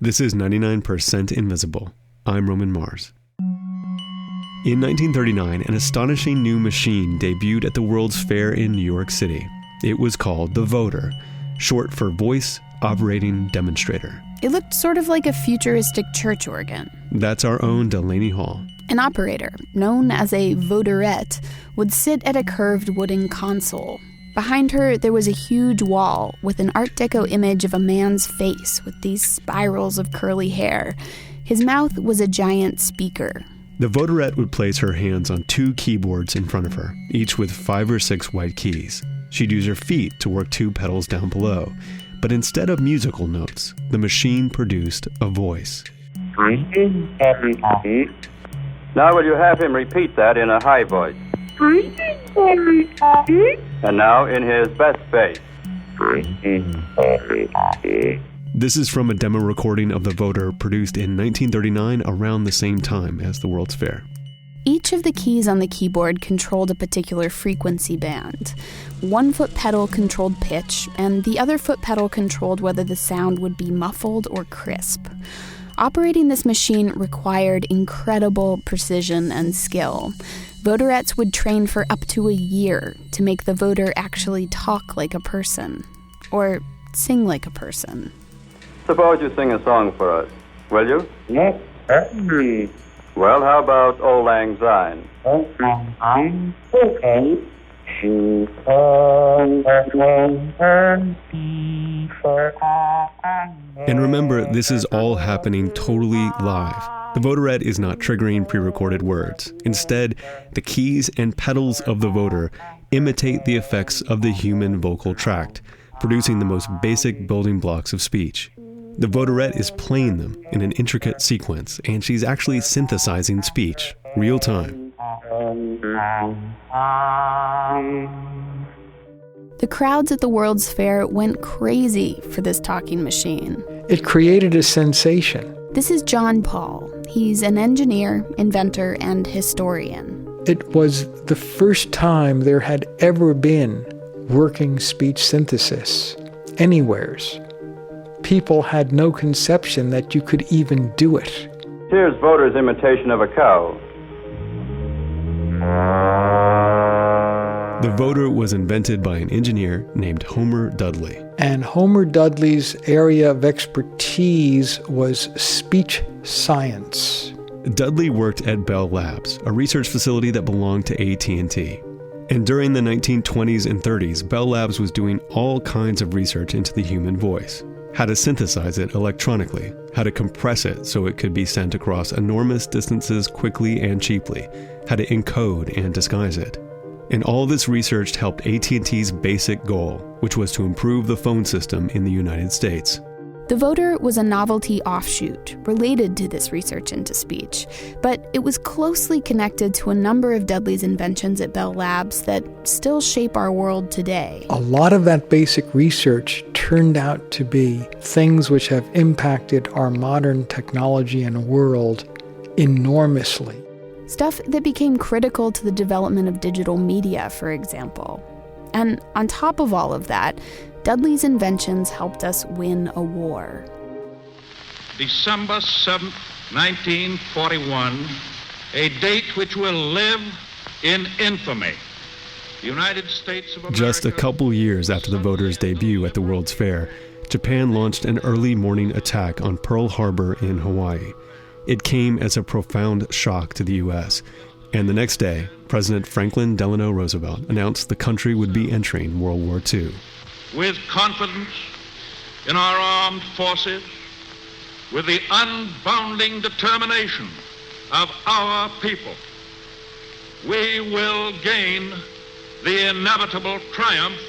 This is 99% Invisible. I'm Roman Mars. In 1939, an astonishing new machine debuted at the World's Fair in New York City. It was called the Voder, short for Voice Operating Demonstrator. It looked sort of like a futuristic church organ. That's our own Delaney Hall. An operator, known as a voderette, would sit at a curved wooden console. Behind her, there was a huge wall with an Art Deco image of a man's face with these spirals of curly hair. His mouth was a giant speaker. The voderette would place her hands on 2 keyboards in front of her, each with 5 or 6 white keys. She'd use her feet to work 2 pedals down below. But instead of musical notes, the machine produced a voice. Now will you have him repeat that in a high voice? And now in his best bass. This is from a demo recording of the Voder produced in 1939 around the same time as the World's Fair. Each of the keys on the keyboard controlled a particular frequency band. One foot pedal controlled pitch, and the other foot pedal controlled whether the sound would be muffled or crisp. Operating this machine required incredible precision and skill. Voderettes would train for up to a year to make the voder actually talk like a person, or sing like a person. Suppose you sing a song for us, will you? Yes, certainly. Well, how about Auld Lang Syne? Auld Lang Syne, okay. And remember, this is all happening totally live. The voderette is not triggering pre-recorded words. Instead, the keys and pedals of the voder imitate the effects of the human vocal tract, producing the most basic building blocks of speech. The voderette is playing them in an intricate sequence, and she's actually synthesizing speech, real time. The crowds at the World's Fair went crazy for this talking machine. It created a sensation. This is John Paul. He's an engineer, inventor, and historian. It was the first time there had ever been working speech synthesis anywheres. People had no conception that you could even do it. Here's Voder's imitation of a cow. The voder was invented by an engineer named Homer Dudley. And Homer Dudley's area of expertise was speech science. Dudley worked at Bell Labs, a research facility that belonged to AT&T. And during the 1920s and 30s, Bell Labs was doing all kinds of research into the human voice. How to synthesize it electronically, how to compress it so it could be sent across enormous distances quickly and cheaply, how to encode and disguise it. And all this research helped AT&T's basic goal, which was to improve the phone system in the United States. The voder was a novelty offshoot related to this research into speech, but it was closely connected to a number of Dudley's inventions at Bell Labs that still shape our world today. A lot of that basic research turned out to be things which have impacted our modern technology and world enormously. Stuff that became critical to the development of digital media, for example. And on top of all of that, Dudley's inventions helped us win a war. December 7th, 1941, a date which will live in infamy. The United States of America... Just a couple years after the voder's debut at the World's Fair, Japan launched an early morning attack on Pearl Harbor in Hawaii. It came as a profound shock to the U.S., and the next day, President Franklin Delano Roosevelt announced the country would be entering World War II. With confidence in our armed forces, with the unbounding determination of our people, we will gain the inevitable triumph,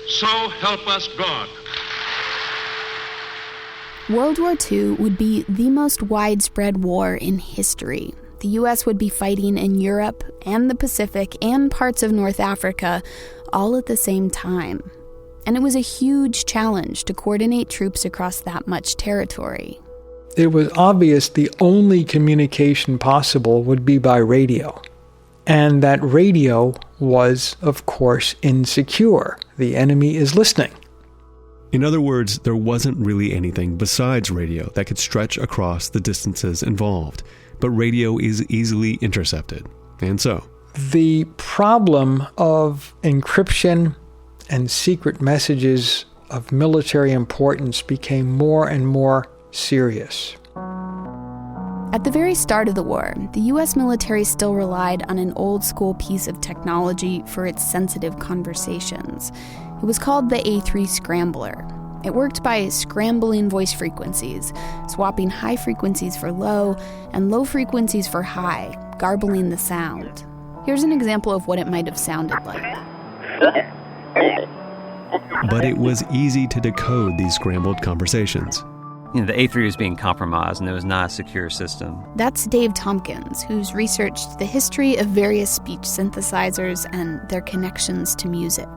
so help us God. World War II would be the most widespread war in history. The U.S. would be fighting in Europe and the Pacific and parts of North Africa all at the same time. And it was a huge challenge to coordinate troops across that much territory. It was obvious the only communication possible would be by radio. And that radio was, of course, insecure. The enemy is listening. In other words, there wasn't really anything besides radio that could stretch across the distances involved, but radio is easily intercepted, and so the problem of encryption and secret messages of military importance became more and more serious. At the very start of the war, the U.S. military still relied on an old-school piece of technology for its sensitive conversations. It was called the A3 Scrambler. It worked by scrambling voice frequencies, swapping high frequencies for low and low frequencies for high, garbling the sound. Here's an example of what it might have sounded like. But it was easy to decode these scrambled conversations. The A3 was being compromised, and it was not a secure system. That's Dave Tompkins, who's researched the history of various speech synthesizers and their connections to music.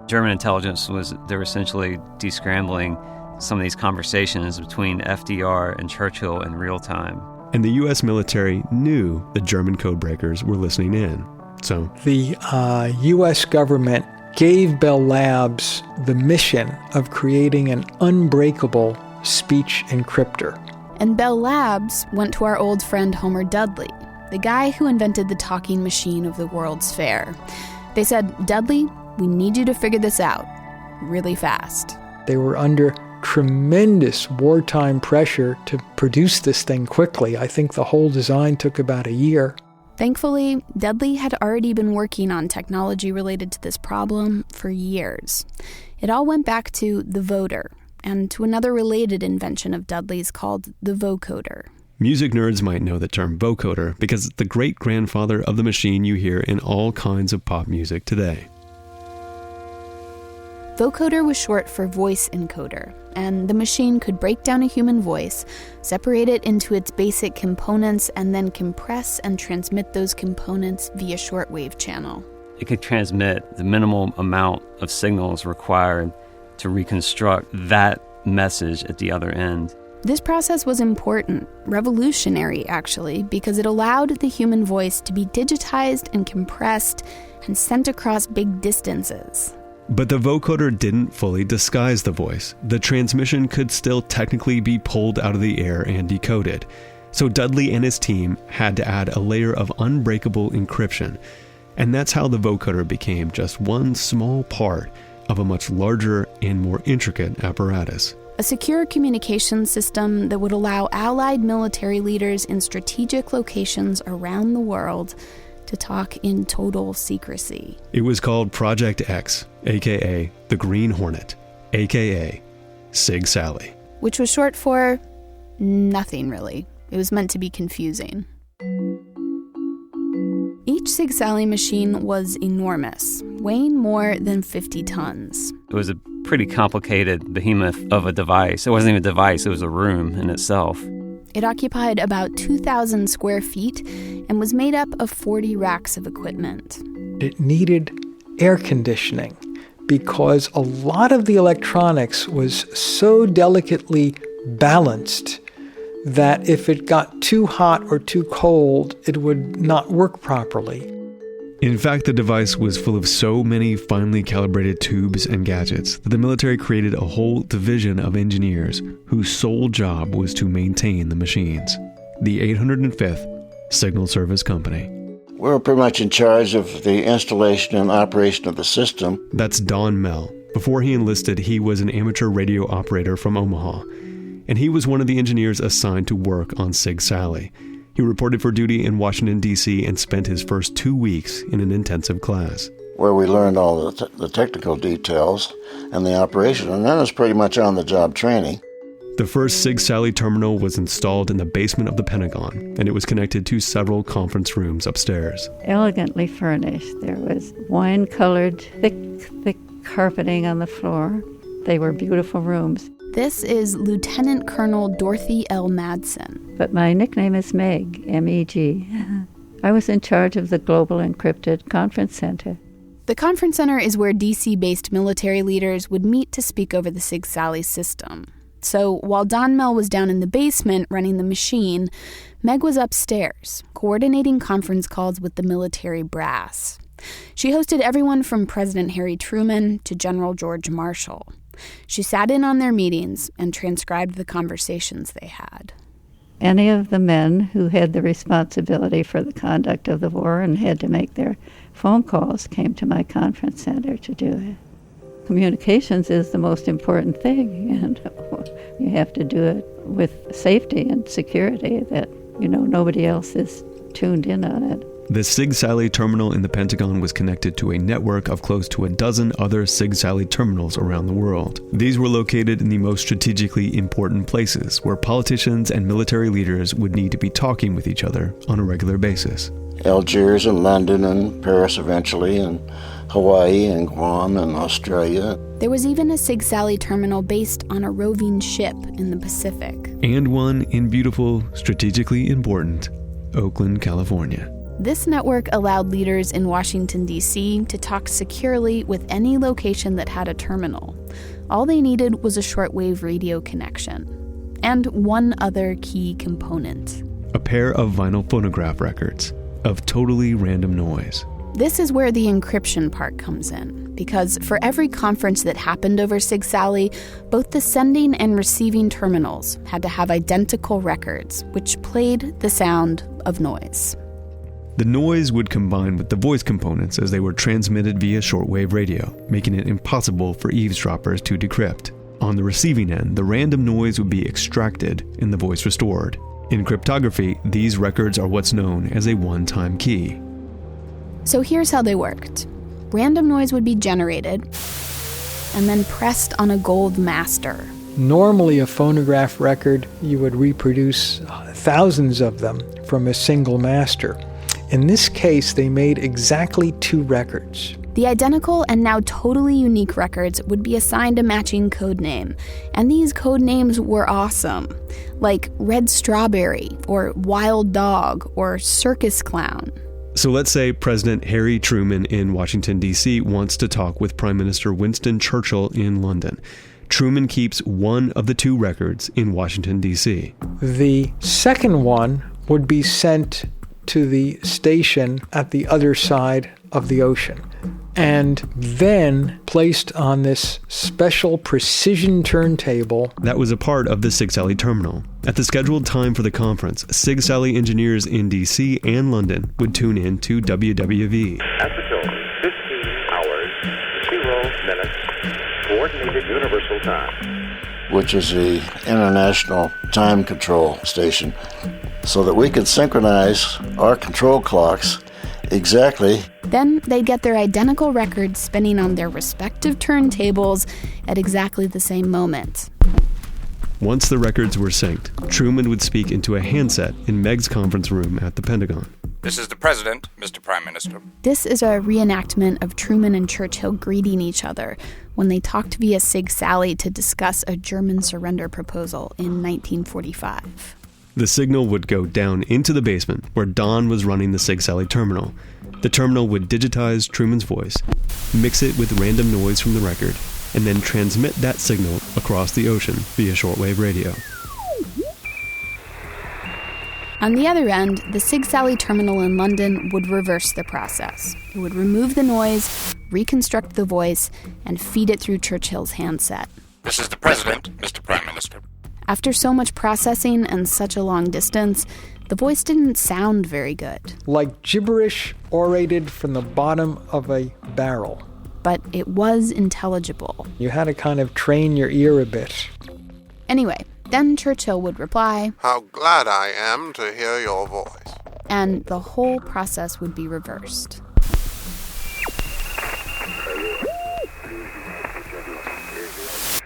German intelligence they were essentially descrambling some of these conversations between FDR and Churchill in real time. And the U.S. military knew the German codebreakers were listening in. So the U.S. government gave Bell Labs the mission of creating an unbreakable speech encryptor. And Bell Labs went to our old friend Homer Dudley, the guy who invented the talking machine of the World's Fair. They said, "Dudley, we need you to figure this out really fast." They were under tremendous wartime pressure to produce this thing quickly. I think the whole design took about a year. Thankfully, Dudley had already been working on technology related to this problem for years. It all went back to the voder, and to another related invention of Dudley's called the vocoder. Music nerds might know the term vocoder because it's the great-grandfather of the machine you hear in all kinds of pop music today. Vocoder was short for voice encoder, and the machine could break down a human voice, separate it into its basic components, and then compress and transmit those components via shortwave channel. It could transmit the minimal amount of signals required to reconstruct that message at the other end. This process was important, revolutionary actually, because it allowed the human voice to be digitized and compressed and sent across big distances. But the vocoder didn't fully disguise the voice. The transmission could still technically be pulled out of the air and decoded. So Dudley and his team had to add a layer of unbreakable encryption. And that's how the vocoder became just one small part of a much larger and more intricate apparatus. A secure communications system that would allow Allied military leaders in strategic locations around the world to talk in total secrecy. It was called Project X, aka the Green Hornet, aka Sig Sally. Which was short for nothing really. It was meant to be confusing. Each Sig Sally machine was enormous, weighing more than 50 tons. It was a pretty complicated behemoth of a device. It wasn't even a device, it was a room in itself. It occupied about 2,000 square feet and was made up of 40 racks of equipment. It needed air conditioning because a lot of the electronics was so delicately balanced that if it got too hot or too cold, it would not work properly. In fact, the device was full of so many finely calibrated tubes and gadgets that the military created a whole division of engineers whose sole job was to maintain the machines. The 805th Signal Service Company. We're pretty much in charge of the installation and operation of the system. That's Don Mell. Before he enlisted, he was an amateur radio operator from Omaha, and he was one of the engineers assigned to work on Sig Sally. He reported for duty in Washington, D.C. and spent his first 2 weeks in an intensive class, where we learned all the technical details and the operation, and then it was pretty much on-the-job training. The first Sig Sally terminal was installed in the basement of the Pentagon, and it was connected to several conference rooms upstairs. Elegantly furnished. There was wine-colored, thick carpeting on the floor. They were beautiful rooms. This is Lieutenant Colonel Dorothy L. Madsen. But my nickname is Meg, M-E-G. I was in charge of the Global Encrypted Conference Center. The conference center is where DC-based military leaders would meet to speak over the Sig Sally system. So while Don Mell was down in the basement running the machine, Meg was upstairs, coordinating conference calls with the military brass. She hosted everyone from President Harry Truman to General George Marshall. She sat in on their meetings and transcribed the conversations they had. Any of the men who had the responsibility for the conduct of the war and had to make their phone calls came to my conference center to do it. Communications is the most important thing, and you have to do it with safety and security that, nobody else is tuned in on it. The Sig-Sally terminal in the Pentagon was connected to a network of close to a dozen other Sig-Sally terminals around the world. These were located in the most strategically important places where politicians and military leaders would need to be talking with each other on a regular basis. Algiers and London and Paris eventually, and Hawaii and Guam and Australia. There was even a Sig-Sally terminal based on a roving ship in the Pacific. And one in beautiful, strategically important Oakland, California. This network allowed leaders in Washington, D.C. to talk securely with any location that had a terminal. All they needed was a shortwave radio connection. And one other key component. A pair of vinyl phonograph records of totally random noise. This is where the encryption part comes in, because for every conference that happened over Sig-Sally, both the sending and receiving terminals had to have identical records, which played the sound of noise. The noise would combine with the voice components as they were transmitted via shortwave radio, making it impossible for eavesdroppers to decrypt. On the receiving end, the random noise would be extracted and the voice restored. In cryptography, these records are what's known as a one-time key. So here's how they worked. Random noise would be generated and then pressed on a gold master. Normally, a phonograph record, you would reproduce thousands of them from a single master. In this case, they made exactly 2 records. The identical and now totally unique records would be assigned a matching code name, and these code names were awesome, like Red Strawberry, or Wild Dog, or Circus Clown. So let's say President Harry Truman in Washington, D.C. wants to talk with Prime Minister Winston Churchill in London. Truman keeps one of the 2 records in Washington, D.C. The second one would be sent to the station at the other side of the ocean, and then placed on this special precision turntable. That was a part of the Sig-Sally terminal. At the scheduled time for the conference, Sig-Sally engineers in D.C. and London would tune in to WWV. At the tone, 15 hours, 0 minutes, coordinated universal time. Which is the international time control station, so that we could synchronize our control clocks exactly. Then they'd get their identical records spinning on their respective turntables at exactly the same moment. Once the records were synced, Truman would speak into a handset in Meg's conference room at the Pentagon. This is the President, Mr. Prime Minister. This is a reenactment of Truman and Churchill greeting each other when they talked via Sig-Sally to discuss a German surrender proposal in 1945. The signal would go down into the basement where Don was running the Sig-Sally terminal. The terminal would digitize Truman's voice, mix it with random noise from the record, and then transmit that signal across the ocean via shortwave radio. On the other end, the Sig-Sally terminal in London would reverse the process. It would remove the noise, reconstruct the voice, and feed it through Churchill's handset. This is the President, Mr. Prime Minister. After so much processing and such a long distance, the voice didn't sound very good. Like gibberish orated from the bottom of a barrel. But it was intelligible. You had to kind of train your ear a bit. Anyway, then Churchill would reply, "How glad I am to hear your voice." And the whole process would be reversed.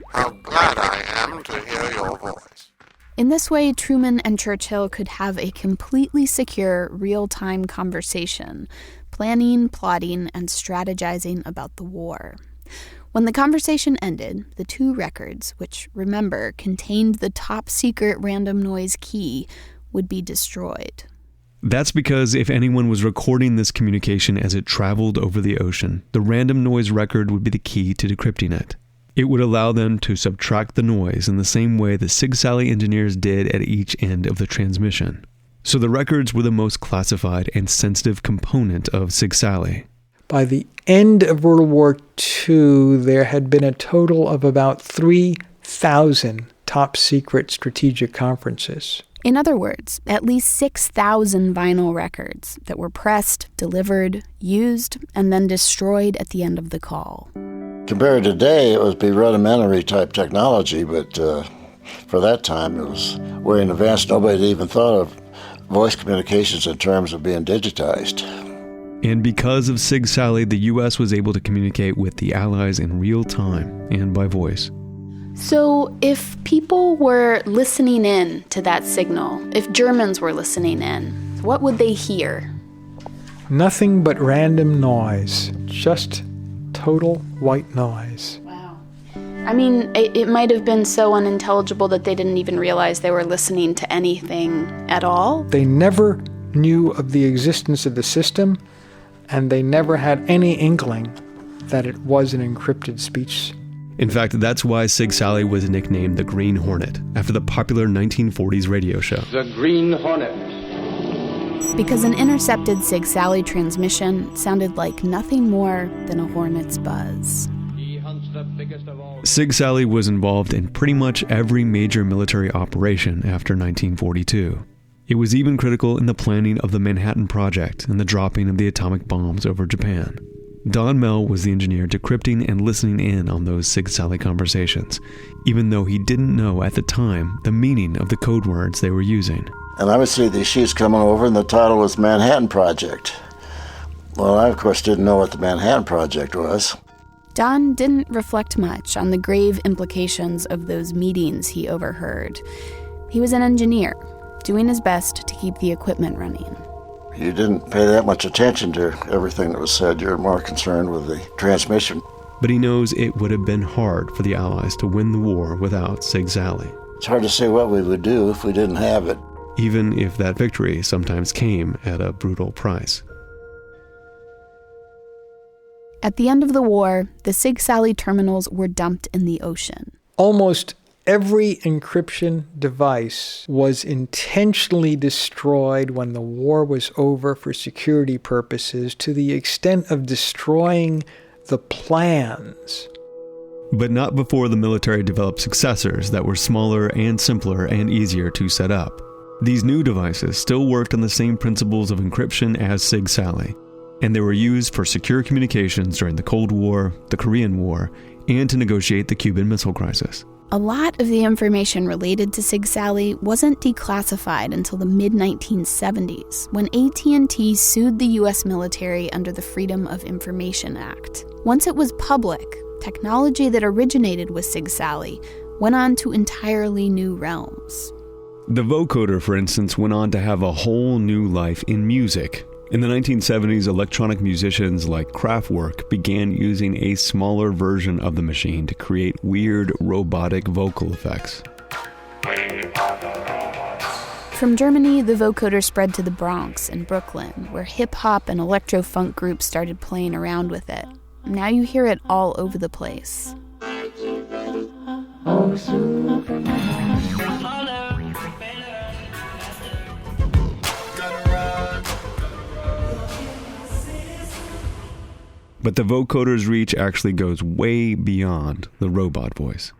"How glad I am to hear your voice." In this way, Truman and Churchill could have a completely secure, real-time conversation, planning, plotting, and strategizing about the war. When the conversation ended, the 2 records, which, remember, contained the top-secret random noise key, would be destroyed. That's because if anyone was recording this communication as it traveled over the ocean, the random noise record would be the key to decrypting it. It would allow them to subtract the noise in the same way the Sig-Sally engineers did at each end of the transmission. So the records were the most classified and sensitive component of Sig-Sally. By the end of World War II, there had been a total of about 3,000 top-secret strategic conferences. In other words, at least 6,000 vinyl records that were pressed, delivered, used, and then destroyed at the end of the call. Compared to today, it would be rudimentary-type technology, but for that time, it was way in advance. Nobody had even thought of voice communications in terms of being digitized. And because of Sig Sally, the U.S. was able to communicate with the Allies in real time and by voice. So if people were listening in to that signal, if Germans were listening in, what would they hear? Nothing but random noise. Just total white noise. Wow. I mean, it might have been so unintelligible that they didn't even realize they were listening to anything at all. They never knew of the existence of the system, and they never had any inkling that it was an encrypted speech. In fact, that's why Sig Sally was nicknamed the Green Hornet, after the popular 1940s radio show. The Green Hornet. Because an intercepted Sig Sally transmission sounded like nothing more than a hornet's buzz. Sig Sally was involved in pretty much every major military operation after 1942. It was even critical in the planning of the Manhattan Project and the dropping of the atomic bombs over Japan. Don Mell was the engineer decrypting and listening in on those Sig Sally conversations, even though he didn't know at the time the meaning of the code words they were using. And I would see these sheets coming over, and the title was Manhattan Project. Well, I, of course, didn't know what the Manhattan Project was. Don didn't reflect much on the grave implications of those meetings he overheard. He was an engineer, doing his best to keep the equipment running. You didn't pay that much attention to everything that was said. You're more concerned with the transmission. But he knows it would have been hard for the Allies to win the war without Sig Sally. It's hard to say what we would do if we didn't have it. Even if that victory sometimes came at a brutal price. At the end of the war, the Sig Sally terminals were dumped in the ocean. Almost every encryption device was intentionally destroyed when the war was over for security purposes, to the extent of destroying the plans. But not before the military developed successors that were smaller and simpler and easier to set up. These new devices still worked on the same principles of encryption as Sig Sally, and they were used for secure communications during the Cold War, the Korean War, and to negotiate the Cuban Missile Crisis. A lot of the information related to Sig Sally wasn't declassified until the mid-1970s, when AT&T sued the U.S. military under the Freedom of Information Act. Once it was public, technology that originated with Sig Sally went on to entirely new realms. The vocoder, for instance, went on to have a whole new life in music. In the 1970s, electronic musicians like Kraftwerk began using a smaller version of the machine to create weird, robotic vocal effects. From Germany, the vocoder spread to the Bronx and Brooklyn, where hip-hop and electro-funk groups started playing around with it. Now you hear it all over the place. Oh, Superman. But the vocoder's reach actually goes way beyond the robot voice.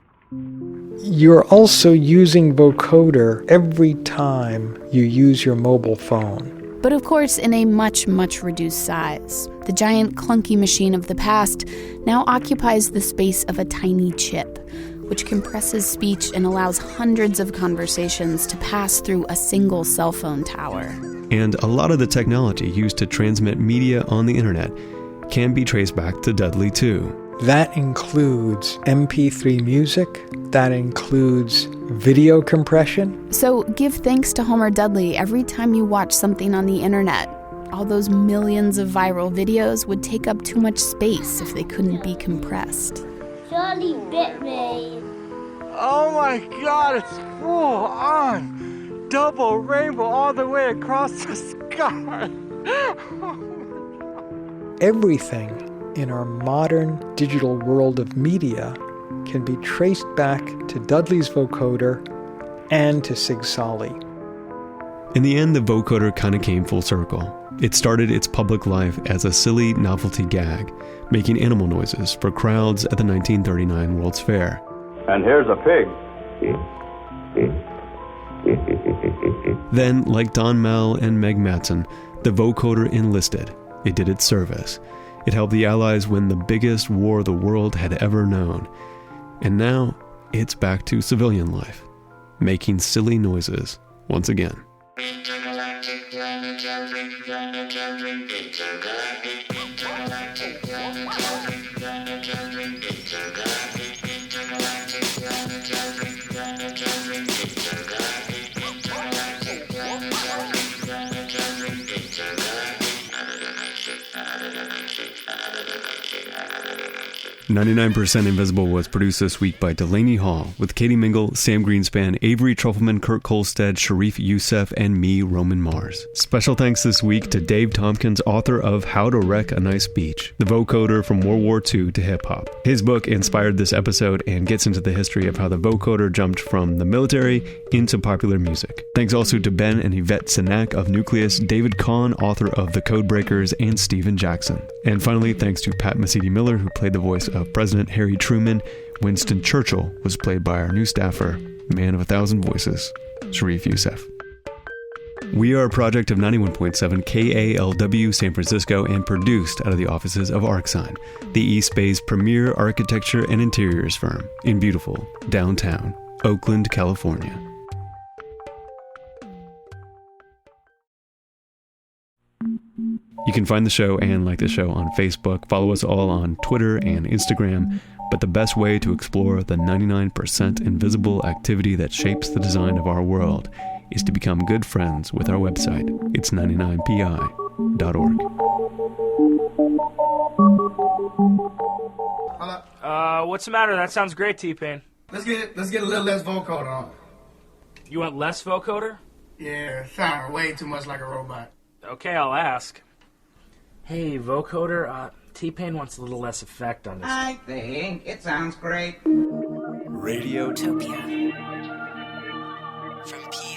You're also using vocoder every time you use your mobile phone. But of course, in a much, much reduced size. The giant clunky machine of the past now occupies the space of a tiny chip, which compresses speech and allows hundreds of conversations to pass through a single cell phone tower. And a lot of the technology used to transmit media on the internet can be traced back to Dudley too. That includes MP3 music, that includes video compression. So give thanks to Homer Dudley every time you watch something on the internet. All those millions of viral videos would take up too much space if they couldn't be compressed. Charlie bit me. Oh my God, it's full on. Double rainbow all the way across the sky. Everything in our modern digital world of media can be traced back to Dudley's vocoder and to Sig Sally. In the end, the vocoder kind of came full circle. It started its public life as a silly novelty gag, making animal noises for crowds at the 1939 World's Fair. And here's a pig. Then, like Don Mel and Meg Matson, the vocoder enlisted. It did its service. It helped the Allies win the biggest war the world had ever known. And now, it's back to civilian life, making silly noises once again. 99% Invisible was produced this week by Delaney Hall, with Katie Mingle, Sam Greenspan, Avery Trufelman, Kurt Kolstad, Sharif Youssef, and me, Roman Mars. Special thanks this week to Dave Tompkins, author of How to Wreck a Nice Beach, the vocoder from World War II to hip-hop. His book inspired this episode and gets into the history of how the vocoder jumped from the military into popular music. Thanks also to Ben and Yvette Sinak of Nucleus, David Kahn, author of The Codebreakers, and Steven Jackson. And finally, thanks to Pat Mesiti-Miller, who played the voice of President Harry Truman. Winston Churchill was played by our new staffer, man of 1,000 voices, Sharif Youssef. We are a project of 91.7 KALW San Francisco and produced out of the offices of ArcSign, the East Bay's premier architecture and interiors firm in beautiful downtown Oakland, California. You can find the show and like the show on Facebook. Follow us all on Twitter and Instagram. But the best way to explore the 99% invisible activity that shapes the design of our world is to become good friends with our website. It's 99pi.org. What's the matter? That sounds great, T-Pain. Let's get a little less vocoder on. You want less vocoder? Yeah, sound way too much like a robot. Okay, I'll ask. Hey, vocoder, T-Pain wants a little less effect on this. I think it sounds great. Radiotopia. From P